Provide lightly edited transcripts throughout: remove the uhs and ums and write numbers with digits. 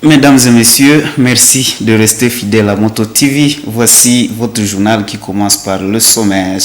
Mesdames et messieurs, merci de rester fidèles à Moto TV. Voici votre journal qui commence par le sommaire.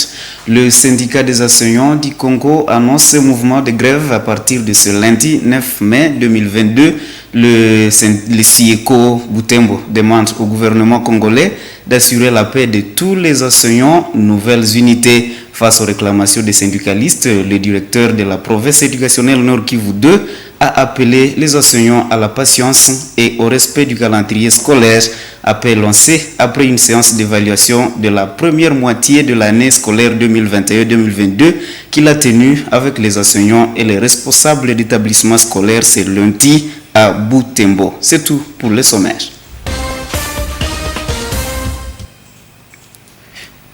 Le syndicat des enseignants du Congo annonce un mouvement de grève à partir de ce lundi 9 mai 2022. Le SIECO Butembo demande au gouvernement congolais d'assurer la paix de tous les enseignants, nouvelles unités. Face aux réclamations des syndicalistes, le directeur de la province éducationnelle Nord Kivu 2 a appelé les enseignants à la patience et au respect du calendrier scolaire. Appel lancé après une séance d'évaluation de la première moitié de l'année scolaire 2021-2022 qu'il a tenue avec les enseignants et les responsables d'établissements scolaires ce lundi à Butembo. C'est tout pour le sommaire.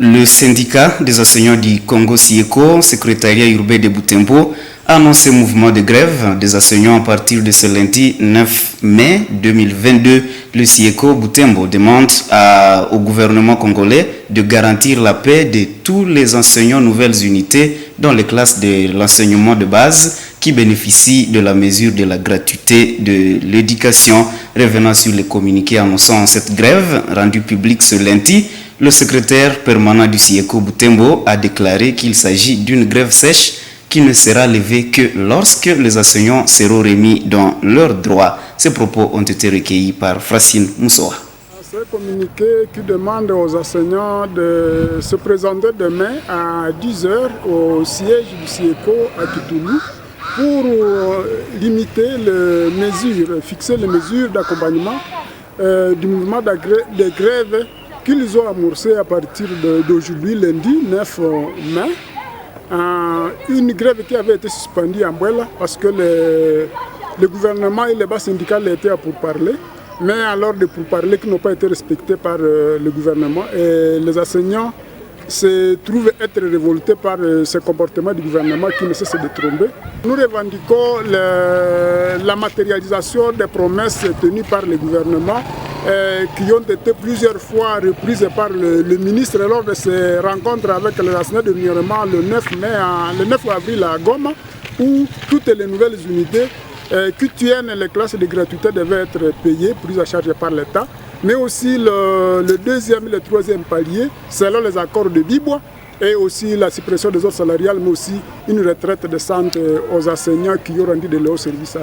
Le syndicat des enseignants du Congo SIECO, secrétariat urbain de Butembo, a annoncé un mouvement de grève des enseignants à partir de ce lundi 9 mai 2022. Le SIECO Butembo demande au gouvernement congolais de garantir la paix de tous les enseignants nouvelles unités dans les classes de l'enseignement de base qui bénéficient de la mesure de la gratuité de l'éducation. Revenant sur les communiqués annonçant cette grève rendue publique ce lundi, le secrétaire permanent du SIECO Butembo a déclaré qu'il s'agit d'une grève sèche qui ne sera levée que lorsque les enseignants seront remis dans leurs droits. Ces propos ont été recueillis par Francine Moussoa. C'est un communiqué qui demande aux enseignants de se présenter demain à 10h au siège du SIECO à Kitoulou pour limiter les mesures, fixer les mesures d'accompagnement du mouvement de grève qu'ils ont amorcé à partir d'aujourd'hui, lundi 9 mai. Une grève qui avait été suspendue en Bouela parce que le gouvernement et les bas syndicats étaient pour parler, mais alors de pourparlers qui n'ont pas été respectés par le gouvernement et les enseignants se trouvent être révoltés par ce comportement du gouvernement qui ne cesse de tromper. Nous revendiquons la matérialisation des promesses tenues par le gouvernement qui ont été plusieurs fois reprises par le ministre lors de ses rencontres avec les enseignants de gouvernement le 9 avril à Goma, où toutes les nouvelles unités qui tiennent les classes de gratuité devaient être payées, prises à charge par l'État, mais aussi le deuxième et le troisième palier, selon les accords de Bibois, et aussi la suppression des heures salariales, mais aussi une retraite décente aux enseignants qui ont rendu de leurs services.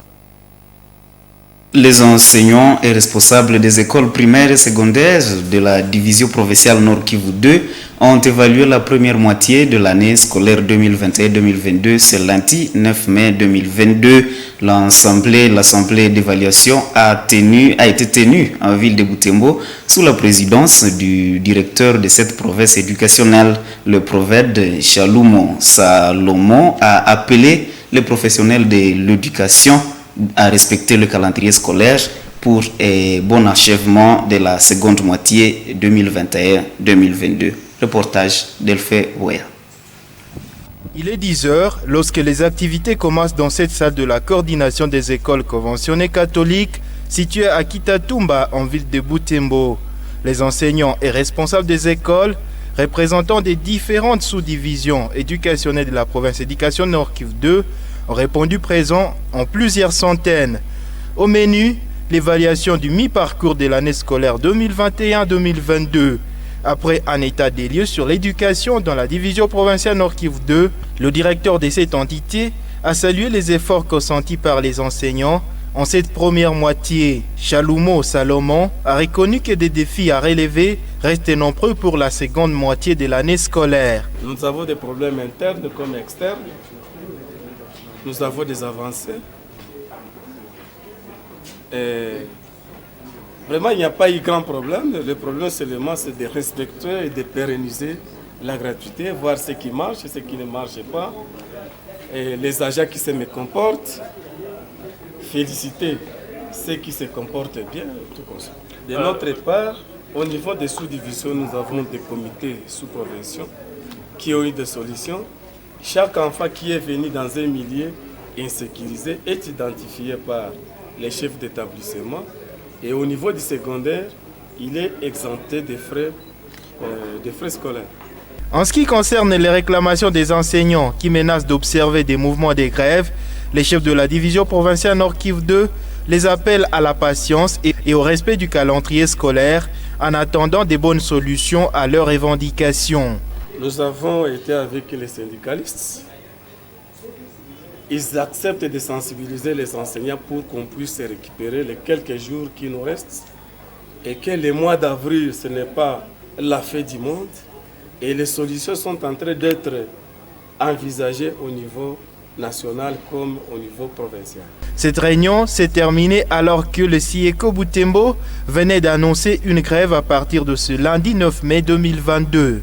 Les enseignants et responsables des écoles primaires et secondaires de la division provinciale Nord Kivu 2 ont évalué la première moitié de l'année scolaire 2021-2022 ce lundi 9 mai 2022. L'assemblée d'évaluation a été tenue en ville de Butembo sous la présidence du directeur de cette province éducationnelle. Le prophète Chalumo Salomon a appelé les professionnels de l'éducation à respecter le calendrier scolaire pour un bon achèvement de la seconde moitié 2021-2022. Reportage d'Elfé Boya. Il est 10h lorsque les activités commencent dans cette salle de la coordination des écoles conventionnées catholiques située à Kitatumba en ville de Butembo. Les enseignants et responsables des écoles, représentants des différentes sous-divisions éducationnelles de la province éducation Nord Kivu 2, ont répondu présents en plusieurs centaines. Au menu, l'évaluation du mi-parcours de l'année scolaire 2021-2022. Après un état des lieux sur l'éducation dans la division provinciale Nord Kivu 2, le directeur de cette entité a salué les efforts consentis par les enseignants en cette première moitié. Chalumo Salomon a reconnu que des défis à relever restent nombreux pour la seconde moitié de l'année scolaire. Nous avons des problèmes internes comme externes. Nous avons des avancées. Et vraiment, il n'y a pas eu grand problème. Le problème seulement, c'est de respecter et de pérenniser la gratuité, voir ce qui marche et ce qui ne marche pas. Et les agents qui se comportent, féliciter ceux qui se comportent bien. Tout comme ça. De notre part, au niveau des sous-divisions, nous avons des comités sous-provinciaux qui ont eu des solutions. Chaque enfant qui est venu dans un milieu insécurisé est identifié par les chefs d'établissement et au niveau du secondaire, il est exempté des frais scolaires. En ce qui concerne les réclamations des enseignants qui menacent d'observer des mouvements de grève, les chefs de la division provinciale Nord Kivu 2 les appelle à la patience et au respect du calendrier scolaire en attendant des bonnes solutions à leurs revendications. Nous avons été avec les syndicalistes. Ils acceptent de sensibiliser les enseignants pour qu'on puisse récupérer les quelques jours qui nous restent et que le mois d'avril, ce n'est pas la fin du monde et les solutions sont en train d'être envisagées au niveau national comme au niveau provincial. Cette réunion s'est terminée alors que le SIECO Butembo venait d'annoncer une grève à partir de ce lundi 9 mai 2022.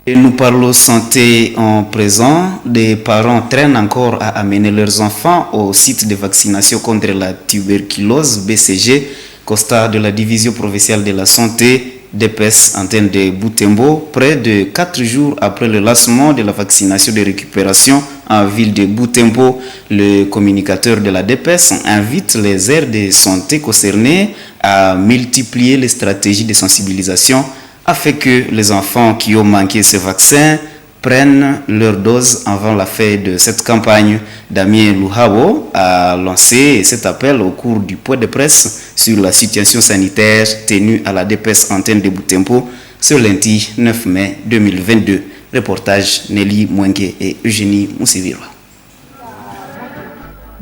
Et nous parlons santé en présent. Des parents traînent encore à amener leurs enfants au site de vaccination contre la tuberculose BCG, constat de la division provinciale de la santé DPS antenne de Butembo, près de 4 jours après le lancement de la vaccination de récupération en ville de Butembo. Le communicateur de la DPS invite les aires de santé concernées à multiplier les stratégies de sensibilisation afin que les enfants qui ont manqué ce vaccin prennent leur dose avant la fin de cette campagne. Damien Louhabo a lancé cet appel au cours du point de presse sur la situation sanitaire tenue à la DPS antenne de Butembo ce lundi 9 mai 2022. Reportage Nelly Mwengue et Eugénie Moussivira.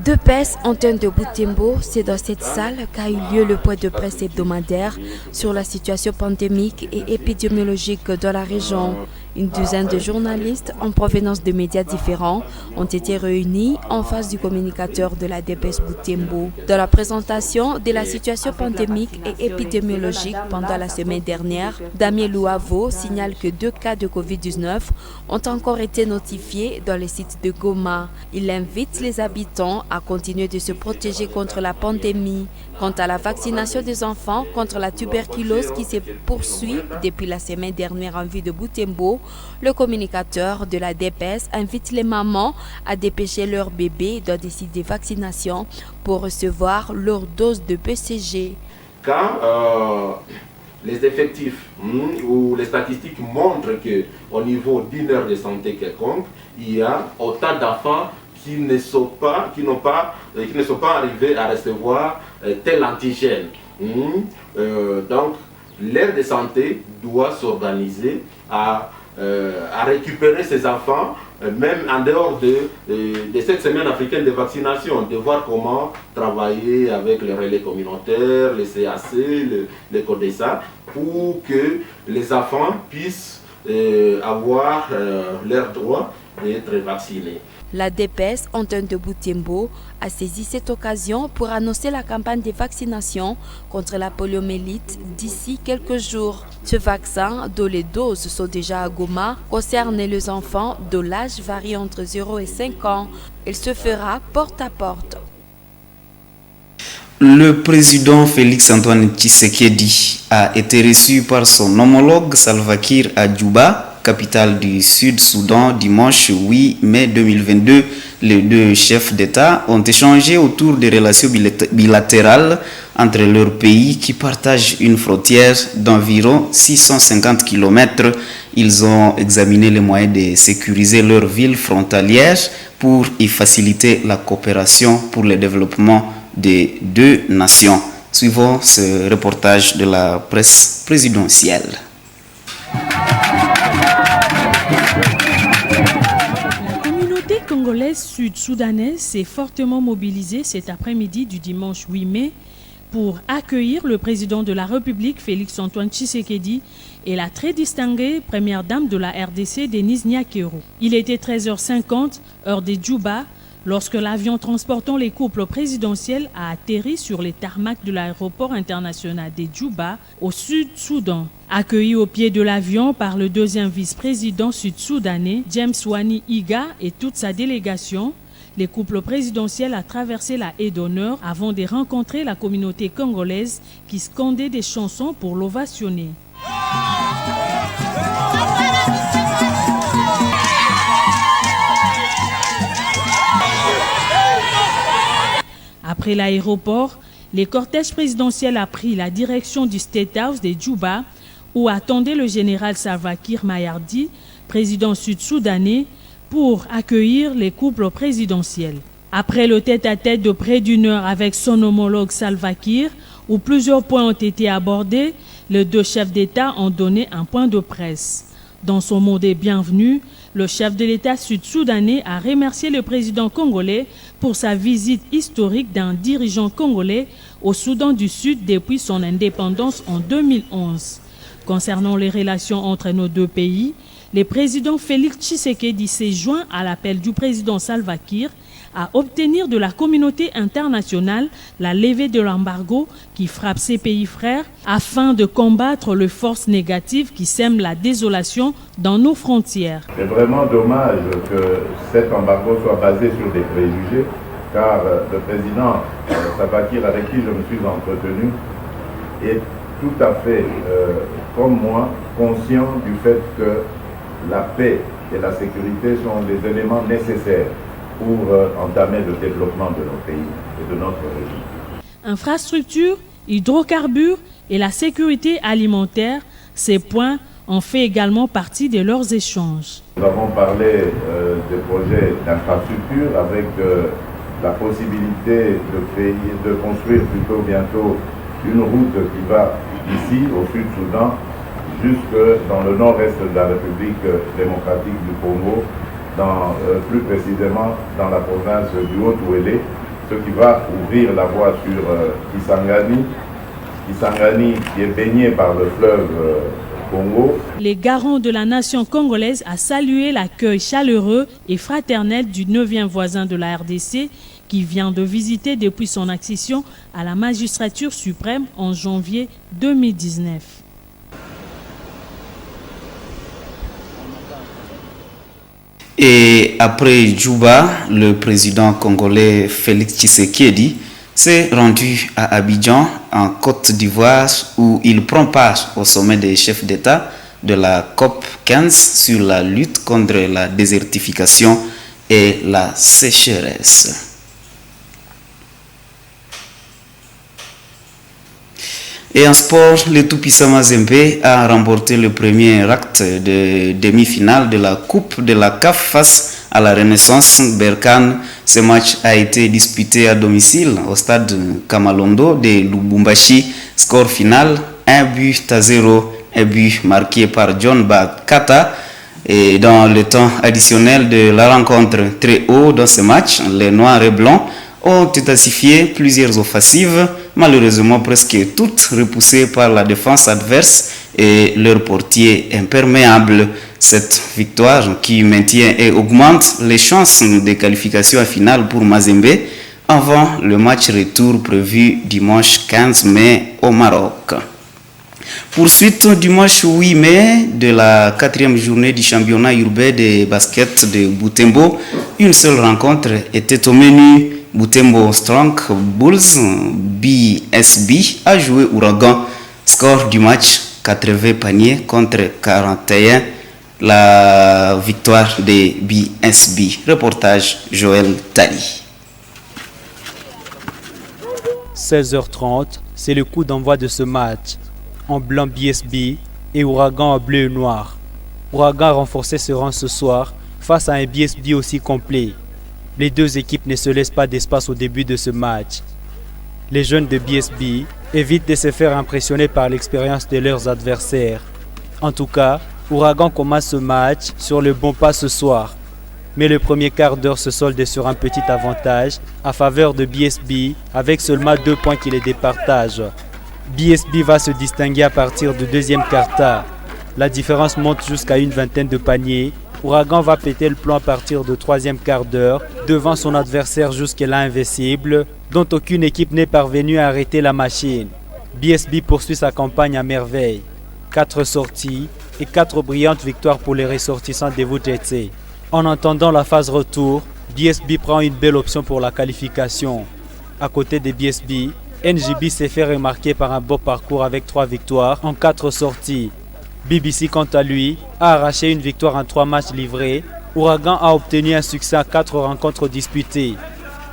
DPS antenne de Butembo, c'est dans cette salle qu'a eu lieu le point de presse hebdomadaire sur la situation pandémique et épidémiologique dans la région. Une douzaine de journalistes en provenance de médias différents ont été réunis en face du communicateur de la DPS Butembo. Dans la présentation de la situation pandémique et épidémiologique pendant la semaine dernière, Damien Louhabo signale que 2 cas de Covid-19 ont encore été notifiés dans les sites de Goma. Il invite les habitants à continuer de se protéger contre la pandémie. Quant à la vaccination des enfants contre la tuberculose qui se poursuit depuis la semaine dernière en vue de Butembo, le communicateur de la DPS invite les mamans à dépêcher leurs bébés dans des sites de vaccination pour recevoir leur dose de BCG. Quand les effectifs ou les statistiques montrent qu'au niveau d'une heure de santé quelconque, il y a autant d'enfants qui ne sont pas arrivés à recevoir tel antigène. Donc, l'aire de santé doit s'organiser à récupérer ces enfants, même en dehors de cette semaine africaine de vaccination, de voir comment travailler avec les relais communautaires, les CAC, les CODESA, pour que les enfants puissent avoir leur droit d'être vaccinés. La DPS antenne de Butembo a saisi cette occasion pour annoncer la campagne de vaccination contre la poliomyélite d'ici quelques jours. Ce vaccin, dont les doses sont déjà à Goma, concerne les enfants dont l'âge varie entre 0 et 5 ans. Il se fera porte à porte. Le président Félix-Antoine Tshisekedi a été reçu par son homologue Salva Kiir à Djouba, capitale du Sud-Soudan, dimanche 8 mai 2022. Les deux chefs d'État ont échangé autour des relations bilatérales entre leurs pays qui partagent une frontière d'environ 650 km. Ils ont examiné les moyens de sécuriser leurs villes frontalières pour y faciliter la coopération pour le développement des deux nations. Suivons ce reportage de la presse présidentielle. Congolaise sud-soudanaise s'est fortement mobilisée cet après-midi du dimanche 8 mai pour accueillir le président de la République, Félix-Antoine Tshisekedi, et la très distinguée première dame de la RDC, Denise Nyakero. Il était 13h50, heure de Djouba, lorsque l'avion transportant les couples présidentiels a atterri sur les tarmacs de l'aéroport international de Djouba, au Sud-Soudan. Accueilli au pied de l'avion par le deuxième vice-président sud-soudanais, James Wani Iga, et toute sa délégation, les couples présidentiels a traversé la haie d'honneur avant de rencontrer la communauté congolaise qui scandait des chansons pour l'ovationner. Après l'aéroport, le cortège présidentiel a pris la direction du State House de Djouba, où attendait le général Salva Kiir Mayardi, président sud-soudanais, pour accueillir les couples présidentiels. Après le tête-à-tête de près d'une heure avec son homologue Salva Kiir, où plusieurs points ont été abordés, les deux chefs d'État ont donné un point de presse. Dans son mot de bienvenue, le chef de l'État sud-soudanais a remercié le président congolais pour sa visite historique d'un dirigeant congolais au Soudan du Sud depuis son indépendance en 2011. Concernant les relations entre nos deux pays, le président Félix Tshisekedi s'est joint à l'appel du président Salva Kiir à obtenir de la communauté internationale la levée de l'embargo qui frappe ces pays frères afin de combattre les forces négatives qui sèment la désolation dans nos frontières. C'est vraiment dommage que cet embargo soit basé sur des préjugés, car le président Salva Kiir, avec qui je me suis entretenu, est tout à fait, comme moi, conscient du fait que la paix et la sécurité sont des éléments nécessaires pour entamer le développement de nos pays et de notre région. Infrastructures, hydrocarbures et la sécurité alimentaire, ces points ont fait également partie de leurs échanges. Nous avons parlé des projets d'infrastructure avec la possibilité de construire plutôt bientôt une route qui va ici au Sud-Soudan jusque dans le nord-est de la République démocratique du Congo, plus précisément dans la province du Haut-Ouélé, ce qui va ouvrir la voie sur Kisangani. Kisangani qui est baigné par le fleuve Congo. Les garants de la nation congolaise a salué l'accueil chaleureux et fraternel du 9e voisin de la RDC qui vient de visiter depuis son accession à la magistrature suprême en janvier 2019. Et après Djouba, le président congolais Félix Tshisekedi s'est rendu à Abidjan, en Côte d'Ivoire, où il prend part au sommet des chefs d'État de la COP 15 sur la lutte contre la désertification et la sécheresse. Et en sport, le tout-puissant Mazembe a remporté le premier acte de demi-finale de la Coupe de la CAF face à la Renaissance Berkane. Ce match a été disputé à domicile au stade Kamalondo de Lubumbashi. Score final 1-0, un but marqué par John Bakata. Et dans le temps additionnel de la rencontre très haut dans ce match, les Noirs et Blancs ont intensifié plusieurs offensives, malheureusement presque toutes repoussées par la défense adverse et leur portier imperméable. Cette victoire qui maintient et augmente les chances de qualification à finale pour Mazembe avant le match retour prévu dimanche 15 mai au Maroc. Poursuite dimanche 8 mai de la 4e journée du championnat urbain de basket de Butembo. Une seule rencontre était au menu. Butembo Strong Bulls BSB a joué Ouragan. Score du match 80 paniers contre 41. La victoire des BSB. Reportage Joël Tali. 16h30, c'est le coup d'envoi de ce match. En blanc BSB et Ouragan en bleu et noir. Ouragan a renforcé ce rang ce soir face à un BSB aussi complet. Les deux équipes ne se laissent pas d'espace au début de ce match. Les jeunes de BSB évitent de se faire impressionner par l'expérience de leurs adversaires. En tout cas, Ouragan commence ce match sur le bon pas ce soir. Mais le premier quart d'heure se solde sur un petit avantage à faveur de BSB avec seulement 2 points qui les départagent. BSB va se distinguer à partir du deuxième quart-temps. La différence monte jusqu'à une vingtaine de paniers. Ouragan va péter le plomb à partir du troisième quart d'heure, devant son adversaire jusque-là invincible, dont aucune équipe n'est parvenue à arrêter la machine. BSB poursuit sa campagne à merveille. 4 sorties et 4 brillantes victoires pour les ressortissants de Vutetse. En entendant la phase retour, BSB prend une belle option pour la qualification. À côté de BSB, NJB s'est fait remarquer par un beau parcours avec 3 victoires en 4 sorties. BBC, quant à lui, a arraché une victoire en 3 matchs livrés. Ouragan a obtenu un succès à 4 rencontres disputées.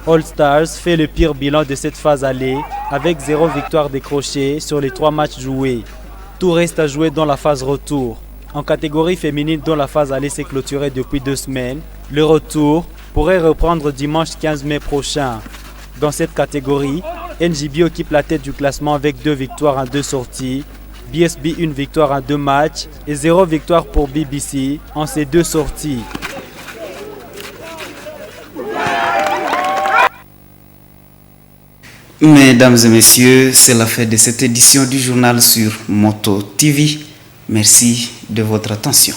All Stars fait le pire bilan de cette phase aller avec 0 victoire décrochée sur les 3 matchs joués. Tout reste à jouer dans la phase retour. En catégorie féminine dont la phase aller s'est clôturée depuis 2 semaines, Le retour pourrait reprendre dimanche 15 mai prochain. Dans cette catégorie, NJB occupe la tête du classement avec 2 victoires en 2 sorties, BSB 1 victoire en 2 matchs et 0 victoire pour BBC en ces 2 sorties. Mesdames et messieurs, c'est la fin de cette édition du journal sur Moto TV. Merci de votre attention.